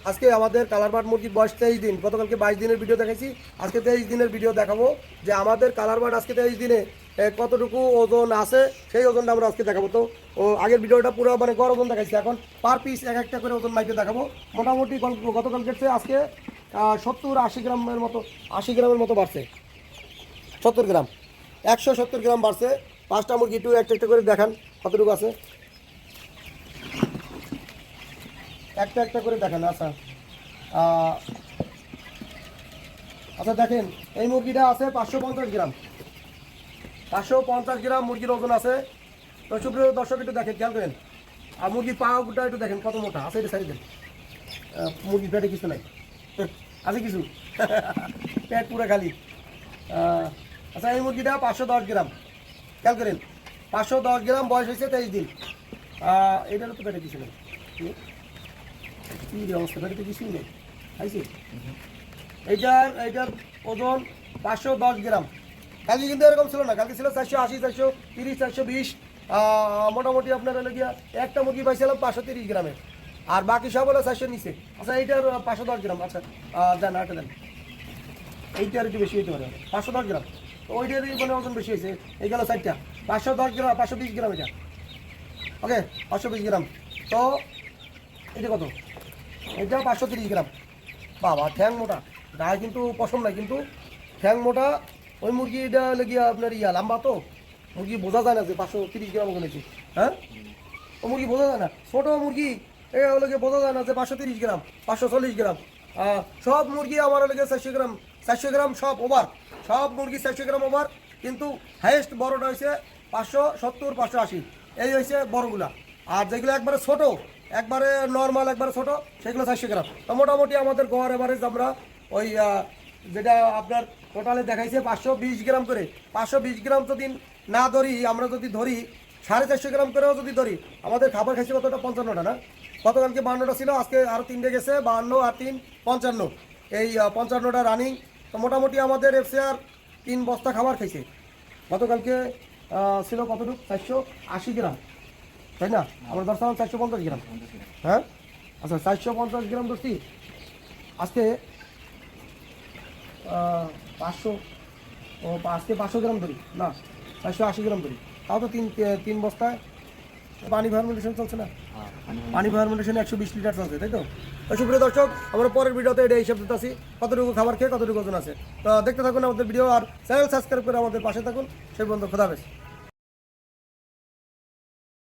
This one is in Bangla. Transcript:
আজকে আমাদের কালারবাট মুরগির বয়স 23 দিন, গতকালকে 22 দিনের ভিডিও দেখাইছি, আজকে 23 দিনের ভিডিও দেখাবো যে আমাদের কালারবাট আজকে 23 দিনে কতটুকু ওজন আছে সেই ওজনটা আমরা আজকে দেখাবো। তো আগের ভিডিওটা পুরো মানে গড় ওজন দেখাইছি, এখন পার পিস এক একটা করে ওজন মাইকে দেখাবো। মোটামুটি গতকালকের চেয়ে আজকে 70-80 গ্রামের মতো 80 গ্রামের মতো বাড়ছে, 70 গ্রাম 170 গ্রাম বাড়ছে। 5টা মুরগি একটু একটা একটা করে দেখান কতটুকু আছে, একটা একটা করে দেখেন। আচ্ছা আচ্ছা দেখেন, এই মুরগিটা আছে 550 গ্রাম, 550 গ্রাম মুরগির ওজন আছে। তো সুপ্রিয় দর্শক একটু দেখেন, খেয়াল করেন। আর মুরগির পাটা একটু দেখেন কত মোটা আছে, এটা সাইড দেন। মুরগির পেটে কিছু নাই, আছে কিছু পেট পুরো খালি। আচ্ছা এই মুরগিটা 510 গ্রাম, খেয়াল করেন 510 গ্রাম, বয়স হয়েছে 23 দিন। এটারও তো পেটে কিছু নেই, কী অবস্থা, পেটে তো কিছুই নেই, খাইছি। এইটার ওজন 510 গ্রাম। কালকে কিন্তু এরকম ছিল না, কালকে ছিল 480, 430, 420। মোটামুটি আপনার হলে গিয়া একটা মুরগি পাইছিলাম 530 গ্রামের, আর বাকি সব হলো 400 নিচে। আচ্ছা এইটার 510 গ্রাম। আচ্ছা দেন আরেকটা দেন, এইটা আর একটু বেশি হতে পারে 510 গ্রাম। তো ওইটারই মানে ওজন বেশি হয়েছে। এই গেল 4টা 510 গ্রাম, 520 গ্রাম এটা। ওকে 520 গ্রাম। তো এটা কত? এটা 530 গ্রাম। বাবা ঠ্যাং মোটা, গায়ে কিন্তু পশম নাই, কিন্তু ঠ্যাং মোটা। ওই মুরগিটা লেগে আপনার লম্বা, তো মুরগি বোঝা যায় না যে 530 গ্রাম ওজনেছি। হ্যাঁ, ও মুরগি বোঝা যায় না, ছোটো মুরগি ওগুলোকে বোঝা যায় না যে 530 গ্রাম, 540 গ্রাম। সব মুরগি আমার লেগে 400 গ্রাম, 400 গ্রাম সব ওভার, সব মুরগি 400 গ্রাম ওভার। কিন্তু হাইয়েস্ট বড়টা হয়েছে 570, 580, এই হয়েছে বড়গুলা। আর যেগুলো একবারে ছোট, একবারে নর্মাল, একবারে ছোট, সেগুলো 400 গ্রাম। তো মোটামুটি আমাদের গড় এভারেজ আমরা ওই যেটা আপনার টোটালে দেখাইছে 520 গ্রাম করে। 520 গ্রাম যদি না ধরি, আমরা যদি ধরি 450 গ্রাম করেও যদি ধরি, আমাদের খাবার খাইছে কতটা? 55টা না? গতকালকে 52টা ছিল, আজকে আরও 3টে গেছে, 52 আর 3 55। এই 55টা রানিং। তো মোটামুটি আমাদের এফসিআর 3 বস্তা খাবার খাইছে। গতকালকে ছিল কতটুকু? 480 গ্রাম, তাই না? আমরা ধরছিলাম 450 গ্রাম। হ্যাঁ, আচ্ছা 450 গ্রাম ধরছি। আজকে 500, আজকে 500 গ্রাম ধরি না, 480 গ্রাম ধরি। তাও তো তিন বস্তায়। পানি ফার্মেন্টেশন চলছে না? পানি ফার্মেন্টেশন 120 লিটার চলছে, তাই তো? সুপ্রিয় দর্শক, আমরা পরের ভিডিওতে এটা হিসাব দিতেছি কতটুকু খাবার খেয়ে কতটুকু ওজন আছে। তো দেখতে থাকুন আমাদের ভিডিও, আর চ্যানেল সাবস্ক্রাইব করে আমাদের পাশে থাকুন। সেই পর্যন্ত খোদা হাফেজ।